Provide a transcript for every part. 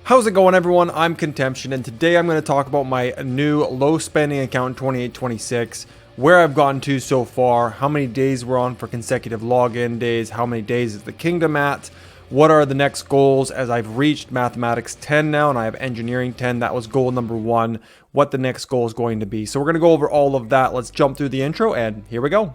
How's it going, everyone? I'm Contemption, and today I'm going to talk about my new low spending account 2826, where I've gotten to so far, how many days we're on for consecutive login days, how many days is the kingdom at, what are the next goals as I've reached mathematics 10 now and I have engineering 10. That was goal number 1, what the next goal is going to be. So we're going to go over all of that. Let's jump through the intro and here we go.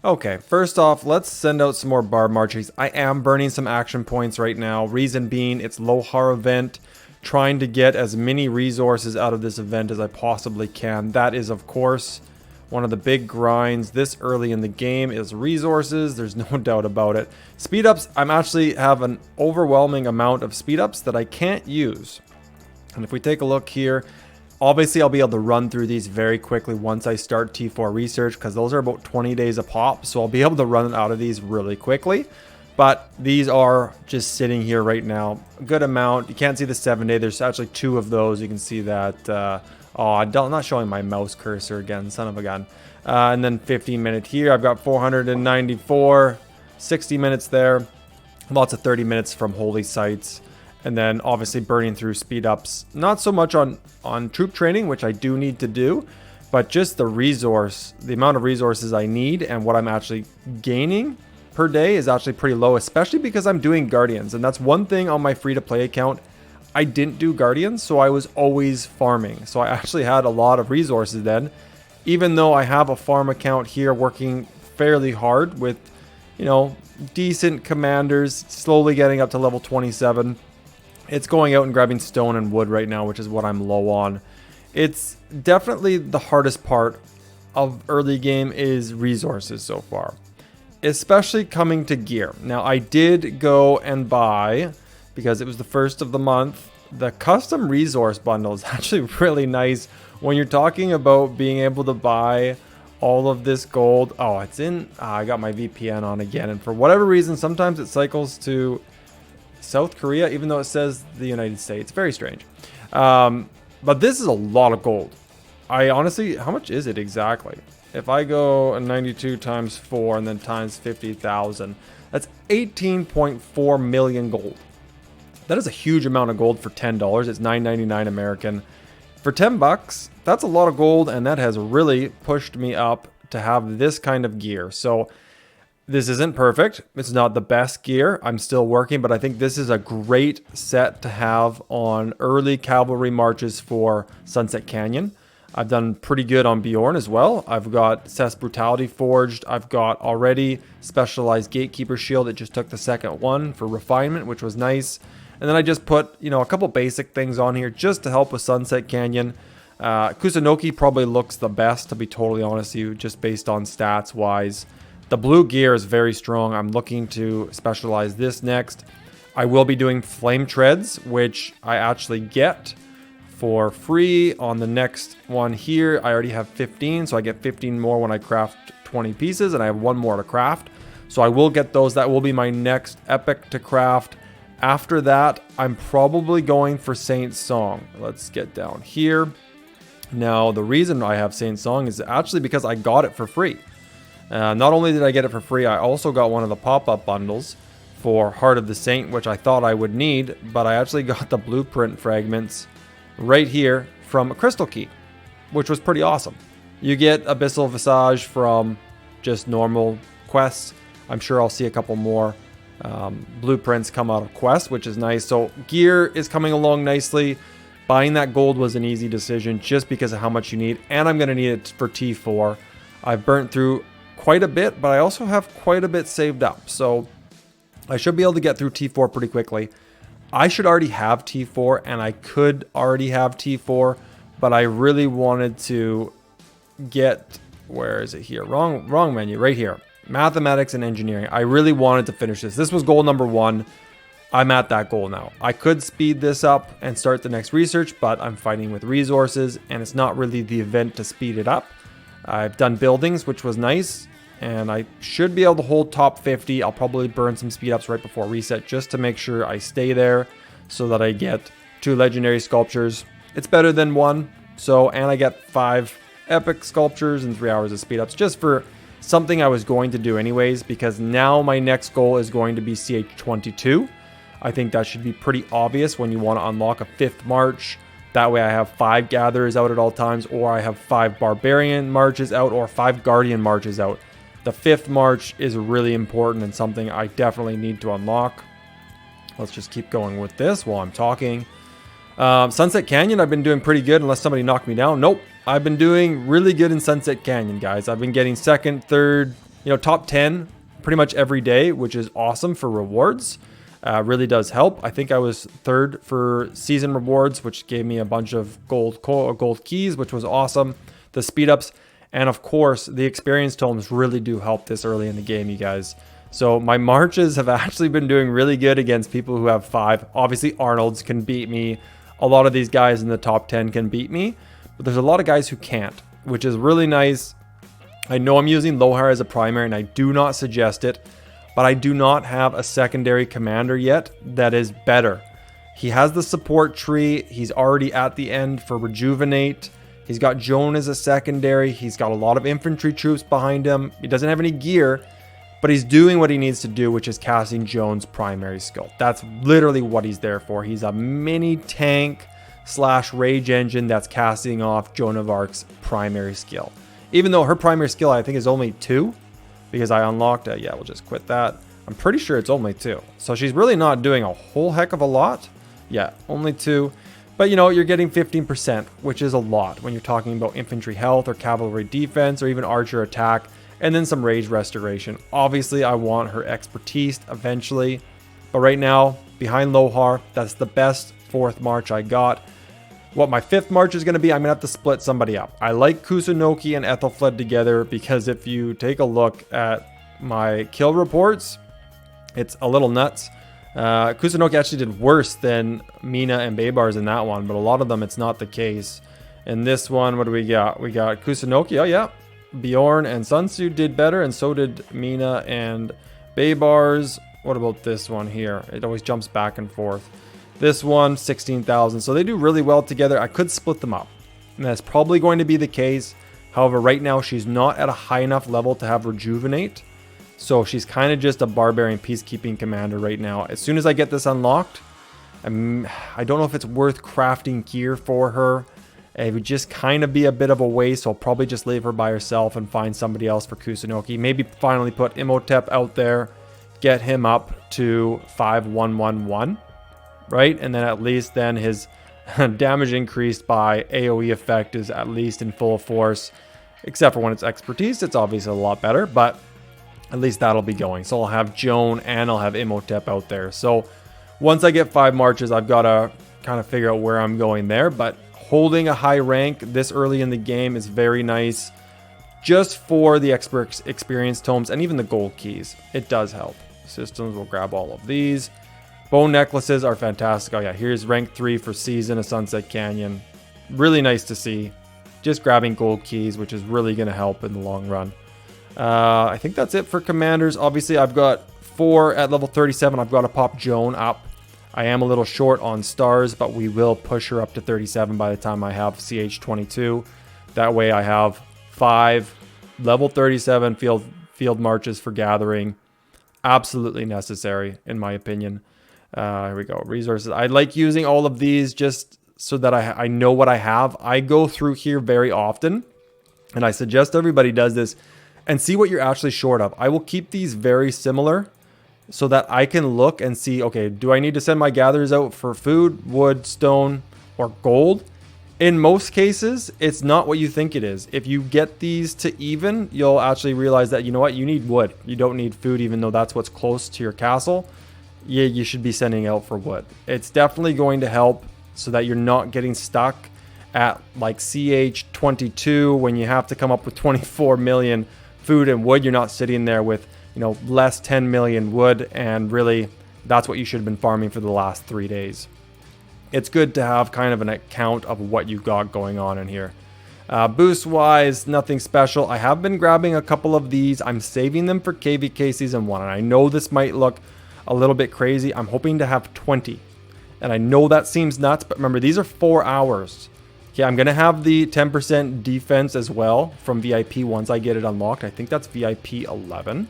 Okay, first off, let's send out some more barb marches. I am burning some action points right now. Reason being, it's Lohar event. Trying to get as many resources out of this event as I possibly can. That is, of course, one of the big grinds this early in the game is resources. There's no doubt about it. Speed ups, I'm actually have an overwhelming amount of speed ups that I can't use. And if we take a look here, obviously, I'll be able to run through these very quickly once I start T4 research because those are about 20 days a pop. So I'll be able to run out of these really quickly. But these are just sitting here right now. A good amount. You can't see the 7-day. There's actually 2 of those. You can see that. I'm not showing my mouse cursor again. Son of a gun. And then 15-minute here. I've got 494. 60 minutes there. Lots of 30 minutes from holy sites. And then obviously burning through speed ups, not so much on troop training, which I do need to do, but just the amount of resources I need and what I'm actually gaining per day is actually pretty low, especially because I'm doing Guardians. And that's one thing on my free to play account. I didn't do Guardians, so I was always farming. So I actually had a lot of resources then, even though I have a farm account here working fairly hard with, decent commanders, slowly getting up to level 27. It's going out and grabbing stone and wood right now, which is what I'm low on. It's definitely the hardest part of early game is resources so far, especially coming to gear. Now, I did go and buy, because it was the first of the month, the custom resource bundle is actually really nice when you're talking about being able to buy all of this gold. Oh, it's in, I got my VPN on again. And for whatever reason, sometimes it cycles to South Korea, even though it says the United States. Very strange. But this is a lot of gold. I honestly, how much is it exactly? If I go 92 times 4 and then times 50,000, that's 18.4 million gold. That is a huge amount of gold for $10. It's $9.99 American. For 10 bucks, that's a lot of gold, and that has really pushed me up to have this kind of gear. So this isn't perfect. It's not the best gear. I'm still working, but I think this is a great set to have on early cavalry marches for Sunset Canyon. I've done pretty good on Bjorn as well. I've got Cess Brutality forged. I've got already specialized Gatekeeper Shield. It just took the second one for refinement, which was nice. And then I just put, a couple basic things on here just to help with Sunset Canyon. Kusunoki probably looks the best, to be totally honest with you, just based on stats wise. The blue gear is very strong. I'm looking to specialize this next. I will be doing flame treads, which I actually get for free on the next one here. I already have 15, so I get 15 more when I craft 20 pieces, and I have 1 more to craft. So I will get those. That will be my next epic to craft. After that, I'm probably going for Saint Song. Let's get down here. Now, the reason I have Saint Song is actually because I got it for free. Not only did I get it for free, I also got one of the pop-up bundles for Heart of the Saint, which I thought I would need, but I actually got the blueprint fragments right here from Crystal Key, which was pretty awesome. You get Abyssal Visage from just normal quests. I'm sure I'll see a couple more blueprints come out of quests, which is nice. So gear is coming along nicely. Buying that gold was an easy decision just because of how much you need, and I'm going to need it for T4. I've burnt through quite a bit, but I also have quite a bit saved up, so I should be able to get through T4 pretty quickly. I should already have T4, and I could already have T4, but I really wanted to get, where is it here? Wrong menu, right here. Mathematics and engineering. I really wanted to finish this. This was goal number 1. I'm at that goal now. I could speed this up and start the next research, but I'm fighting with resources, and it's not really the event to speed it up. I've done buildings, which was nice, and I should be able to hold top 50. I'll probably burn some speed ups right before reset just to make sure I stay there so that I get 2 legendary sculptures. It's better than 1, so, and I get 5 epic sculptures and 3 hours of speed ups, just for something I was going to do anyways, because now my next goal is going to be CH22. I think that should be pretty obvious when you want to unlock a 5th march. That way I have 5 gatherers out at all times, or I have 5 barbarian marches out, or 5 guardian marches out. The 5th march is really important and something I definitely need to unlock. Let's just keep going with this while I'm talking. Sunset Canyon, I've been doing pretty good unless somebody knocked me down. Nope. I've been doing really good in Sunset Canyon, guys. I've been getting 2nd, 3rd, top 10 pretty much every day, which is awesome for rewards. Really does help. I think I was 3rd for season rewards, which gave me a bunch of gold keys, which was awesome. The speed ups, and of course, the experience tomes really do help this early in the game, you guys. So my marches have actually been doing really good against people who have 5. Obviously, Arnold's can beat me. A lot of these guys in the top 10 can beat me, but there's a lot of guys who can't, which is really nice. I know I'm using Lohar as a primary, and I do not suggest it, but I do not have a secondary commander yet that is better. He has the support tree. He's already at the end for Rejuvenate. He's got Joan as a secondary. He's got a lot of infantry troops behind him. He doesn't have any gear, but he's doing what he needs to do, which is casting Joan's primary skill. That's literally what he's there for. He's a mini tank / rage engine that's casting off Joan of Arc's primary skill. Even though her primary skill, I think, is only 2, because I unlocked it. Yeah, we'll just quit that. I'm pretty sure it's only 2. So she's really not doing a whole heck of a lot. Yeah, only 2. But you're getting 15%, which is a lot when you're talking about infantry health or cavalry defense or even archer attack, and then some rage restoration. Obviously, I want her expertise eventually, but right now, behind Lohar, that's the best 4th march I got. What my 5th march is going to be, I'm going to have to split somebody up. I like Kusunoki and Ethelfled together because if you take a look at my kill reports, it's a little nuts. Kusunoki actually did worse than Mina and Baybars in that one, but a lot of them it's not the case. In this one, what do we got? We got Kusunoki, oh yeah. Bjorn and Sun Tzu did better, and so did Mina and Baybars. What about this one here? It always jumps back and forth. This one, 16,000. So they do really well together. I could split them up, and that's probably going to be the case. However, right now she's not at a high enough level to have Rejuvenate. So she's kind of just a barbarian peacekeeping commander right now. As soon as I get this unlocked, I don't know if it's worth crafting gear for her. It would just kind of be a bit of a waste, so I'll probably just leave her by herself and find somebody else for Kusunoki. Maybe finally put Imhotep out there, get him up to 5111, right? And then at least then his damage increased by AoE effect is at least in full force. Except for when it's expertise, it's obviously a lot better, but at least that'll be going. So I'll have Joan and I'll have Imhotep out there. So once I get 5 marches, I've got to kind of figure out where I'm going there, but holding a high rank this early in the game is very nice just for the experience tomes and even the gold keys. It does help. Systems will grab all of these. Bone necklaces are fantastic. Oh yeah, here's rank 3 for Season of Sunset Canyon. Really nice to see. Just grabbing gold keys, which is really going to help in the long run. I think that's it for commanders. Obviously, I've got 4 at level 37. I've got to pop Joan up. I am a little short on stars, but we will push her up to 37 by the time I have CH22. That way I have 5 level 37 field marches for gathering. Absolutely necessary, in my opinion. Here we go. Resources. I like using all of these just so that I know what I have. I go through here very often, and I suggest everybody does this and see what you're actually short of. I will keep these very similar so that I can look and see, okay, do I need to send my gatherers out for food, wood, stone, or gold? In most cases, it's not what you think it is. If you get these to even, you'll actually realize that, you know what, you need wood. You don't need food, even though that's what's close to your castle. Yeah, you should be sending out for wood. It's definitely going to help so that you're not getting stuck at like CH22 when you have to come up with 24 million food and wood. You're not sitting there with, less 10 million wood, and really that's what you should have been farming for the last 3 days. It's good to have kind of an account of what you've got going on in here. Boost wise, nothing special. I have been grabbing a couple of these. I'm saving them for KVK Season 1, and I know this might look a little bit crazy. I'm hoping to have 20, and I know that seems nuts, but remember, these are 4 hours. Okay, I'm going to have the 10% defense as well from VIP once I get it unlocked. I think that's VIP 11.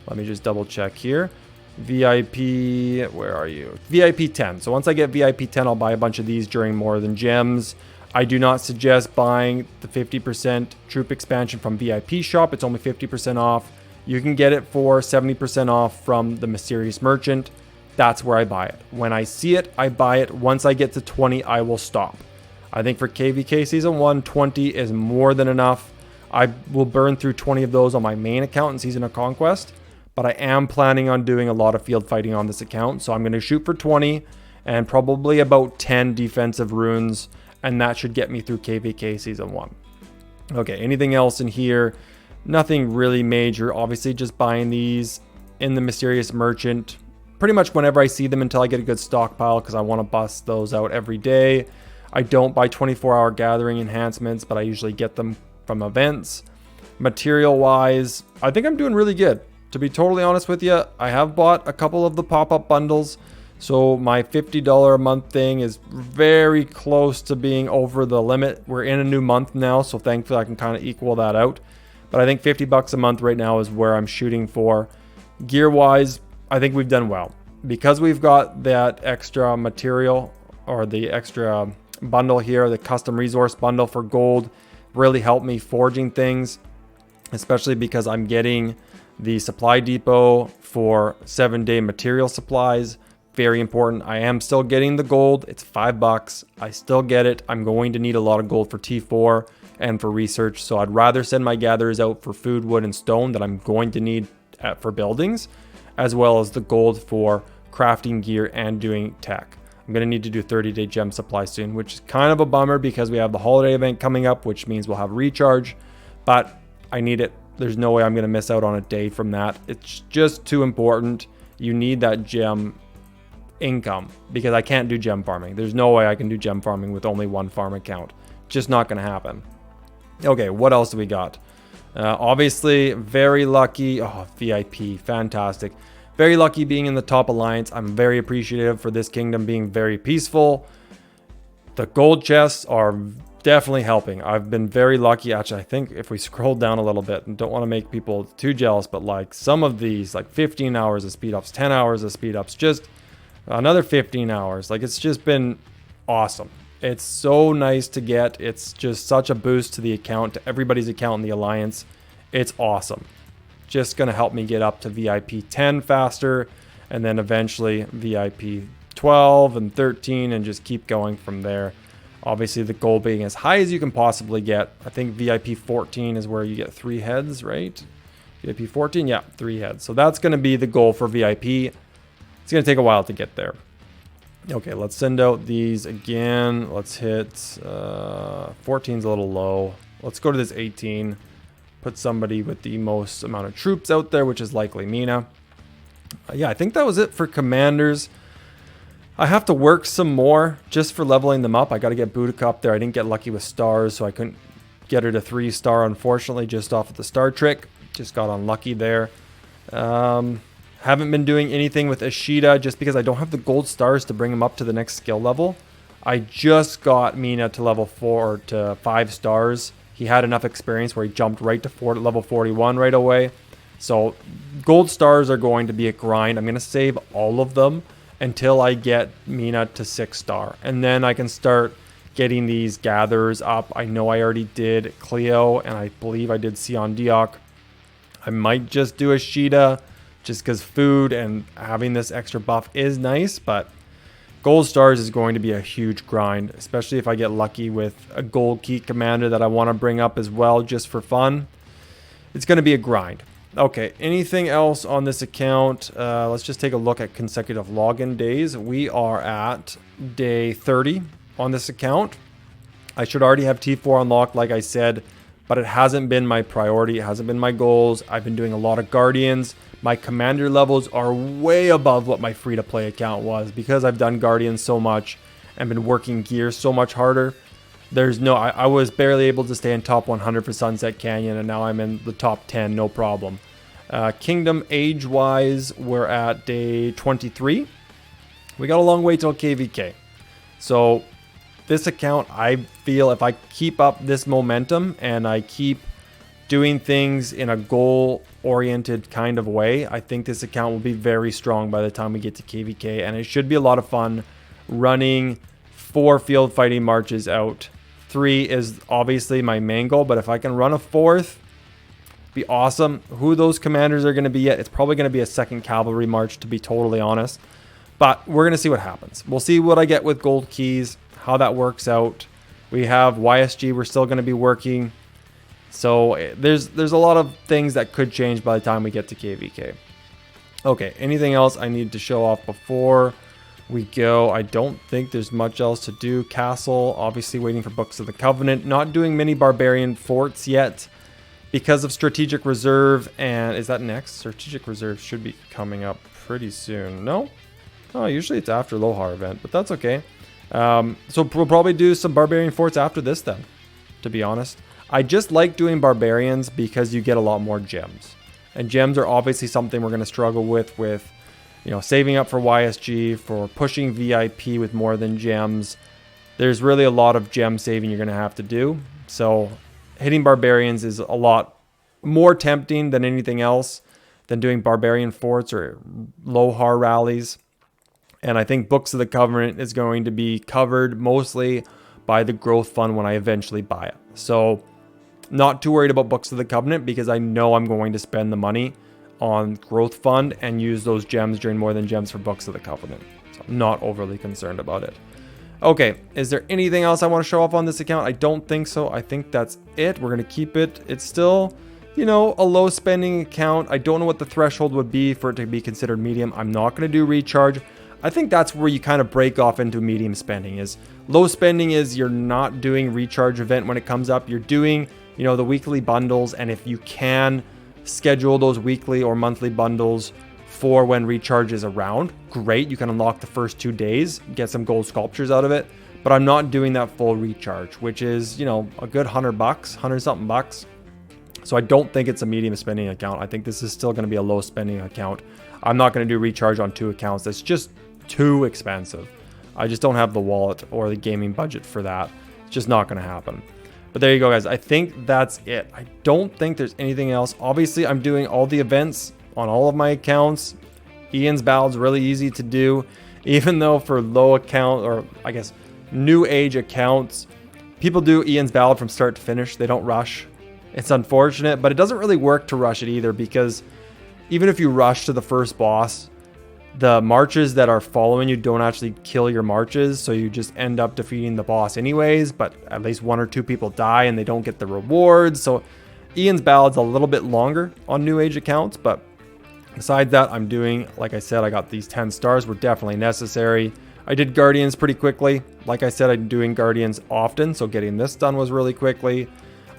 Let me just double check here. VIP, where are you? VIP 10. So once I get VIP 10, I'll buy a bunch of these during More Than Gems. I do not suggest buying the 50% troop expansion from VIP shop. It's only 50% off. You can get it for 70% off from the Mysterious Merchant. That's where I buy it. When I see it, I buy it. Once I get to 20, I will stop. I think for KVK Season 1, 20 is more than enough. I will burn through 20 of those on my main account in Season of Conquest, but I am planning on doing a lot of field fighting on this account, so I'm going to shoot for 20 and probably about 10 defensive runes, and that should get me through KVK Season 1. Okay, anything else in here? Nothing really major. Obviously, just buying these in the Mysterious Merchant pretty much whenever I see them until I get a good stockpile, because I want to bust those out every day. I don't buy 24-hour gathering enhancements, but I usually get them from events. Material-wise, I think I'm doing really good. To be totally honest with you, I have bought a couple of the pop-up bundles, so my $50 a month thing is very close to being over the limit. We're in a new month now, so thankfully I can kind of equal that out. But I think $50 a month right now is where I'm shooting for. Gear-wise, I think we've done well. Because we've got that extra material, or the extra bundle here, the custom resource bundle for gold, really helped me forging things, especially because I'm getting the supply depot for 7-day material supplies. Very important. I am still getting the gold. It's $5. I still get it. I'm going to need a lot of gold for T4 and for research, so I'd rather send my gatherers out for food, wood, and stone that I'm going to need for buildings, as well as the gold for crafting gear and doing tech. I'm going to need to do 30-day gem supply soon, which is kind of a bummer because we have the holiday event coming up, which means we'll have recharge, but I need it. There's no way I'm going to miss out on a day from that. It's just too important. You need that gem income because I can't do gem farming. There's no way I can do gem farming with only one farm account. Just not going to happen. Okay, what else do we got? Obviously, very lucky. Oh, VIP, fantastic. Very lucky being in the top alliance. I'm very appreciative for this kingdom being very peaceful. The gold chests are definitely helping. I've been very lucky. Actually, I think if we scroll down a little bit, and don't want to make people too jealous, but like some of these, like 15 hours of speed ups, 10 hours of speed ups, just another 15 hours. Like it's just been awesome. It's so nice to get. It's just such a boost to the account, to everybody's account in the alliance. It's awesome. Just going to help me get up to VIP 10 faster, and then eventually VIP 12 and 13, and just keep going from there. Obviously, the goal being as high as you can possibly get. I think VIP 14 is where you get 3 heads, right? VIP 14, yeah, 3 heads. So that's going to be the goal for VIP. It's going to take a while to get there. Okay, let's send out these again. Let's hit 14's a little low. Let's go to this 18. Put somebody with the most amount of troops out there, which is likely Mina. Yeah, I think that was it for commanders. I have to work some more just for leveling them up. I got to get Boudica up there. I didn't get lucky with stars, so I couldn't get her to 3-star, unfortunately, just off of the star trick. Just got unlucky there. Haven't been doing anything with Ishida just because I don't have the gold stars to bring him up to the next skill level. I just got Mina to level 4 to 5 stars. He had enough experience where he jumped right to level 41 right away. So gold stars are going to be a grind. I'm going to save all of them until I get Mina to 6-star. And then I can start getting these gatherers up. I know I already did Cleo, and I believe I did Sion Diok. I might just do Ishida just because food and having this extra buff is nice, but gold stars is going to be a huge grind, especially if I get lucky with a gold key commander that I want to bring up as well just for fun. It's going to be a grind. Okay, anything else on this account? Let's just take a look at consecutive login days. We are at day 30 on this account. I should already have T4 unlocked, like I said, but it hasn't been my priority. It hasn't been my goals. I've been doing a lot of Guardians. My commander levels are way above what my free-to-play account was because I've done Guardians so much and been working gear so much harder. I was barely able to stay in top 100 for Sunset Canyon, and now I'm in the top 10, no problem. Kingdom age-wise, we're at day 23. We got a long way till KVK. So this account, I feel if I keep up this momentum and I keep doing things in a goal-oriented kind of way, I think this account will be very strong by the time we get to KVK, and it should be a lot of fun running 4 field fighting marches out. 3 is obviously my main goal, but if I can run a 4th, be awesome. Who those commanders are going to be yet, it's probably going to be a 2nd cavalry march, to be totally honest. But we're going to see what happens. We'll see what I get with gold keys, how that works out. We have YSG we're still going to be working. So there's a lot of things that could change by the time we get to KVK. Okay, anything else I need to show off before we go? I don't think there's much else to do. Castle, obviously waiting for Books of the Covenant. Not doing many barbarian forts yet because of Strategic Reserve. And is that next? Strategic Reserve should be coming up pretty soon. No? Oh, usually it's after Lohar event, but that's okay. So we'll probably do some barbarian forts after this then, to be honest. I just like doing barbarians because you get a lot more gems. And gems are obviously something we're going to struggle with, you know, saving up for YSG, for pushing VIP with more than gems. There's really a lot of gem saving you're going to have to do. So hitting barbarians is a lot more tempting than anything else than doing barbarian forts or Lohar rallies. And I think Books of the Covenant is going to be covered mostly by the growth fund when I eventually buy it. So not too worried about Books of the Covenant because I know I'm going to spend the money on growth fund and use those gems during more than gems for Books of the Covenant. So I'm not overly concerned about it. Okay, is there anything else I want to show off on this account? I don't think so. I think that's it. We're going to keep it. It's still, you know, a low spending account. I don't know what the threshold would be for it to be considered medium. I'm not going to do recharge. I think that's where you kind of break off into medium spending. Is low spending is you're not doing recharge event when it comes up. You're doing, you know, the weekly bundles, and if you can schedule those weekly or monthly bundles for when recharge is around, great. You can unlock the first 2 days, get some gold sculptures out of it. But I'm not doing that full recharge, which is, you know, a good $100, 100 something bucks. So I don't think it's a medium spending account. I think this is still going to be a low spending account. I'm not going to do recharge on 2 accounts. That's just too expensive. I just don't have the wallet or the gaming budget for that. It's just not going to happen. But there you go, guys. I think that's it. I don't think there's anything else. Obviously, I'm doing all the events on all of my accounts. Ian's Battle's really easy to do, even though for low account, or I guess new age accounts, people do Ian's Battle from start to finish. They don't rush. It's unfortunate, but it doesn't really work to rush it either, because even if you rush to the first boss, the marches that are following you don't actually kill your marches, so you just end up defeating the boss anyways, but at least 1 or 2 people die and they don't get the rewards. So Ian's Ballad's a little bit longer on new age accounts, but besides that, I'm doing, like I said, I got these 10 stars were definitely necessary. I did Guardians pretty quickly. Like I said, I'm doing Guardians often, so getting this done was really quickly.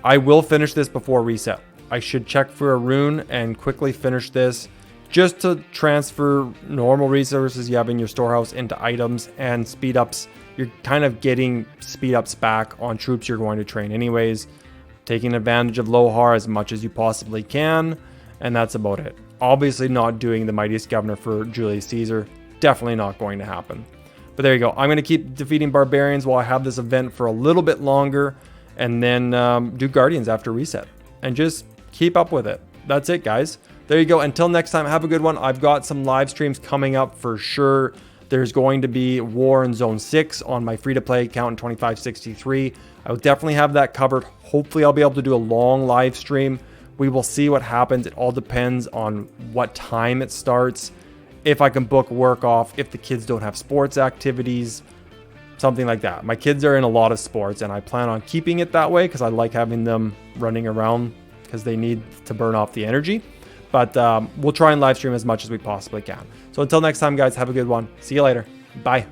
I will finish this before reset. I should check for a rune and quickly finish this, just to transfer normal resources you have in your storehouse into items and speed ups. You're kind of getting speed ups back on troops you're going to train anyways, taking advantage of Lohar as much as you possibly can, and that's about it. Obviously not doing the Mightiest Governor for Julius Caesar, definitely not going to happen. But there you go. I'm going to keep defeating barbarians while I have this event for a little bit longer, and then do Guardians after reset, and just keep up with it. That's it, guys. There you go. Until next time, have a good one. I've got some live streams coming up for sure. There's going to be War in Zone 6 on my free-to-play account in 2563. I will definitely have that covered. Hopefully, I'll be able to do a long live stream. We will see what happens. It all depends on what time it starts, if I can book work off, if the kids don't have sports activities, something like that. My kids are in a lot of sports, and I plan on keeping it that way because I like having them running around because they need to burn off the energy. But we'll try and live stream as much as we possibly can. So until next time, guys, have a good one. See you later. Bye.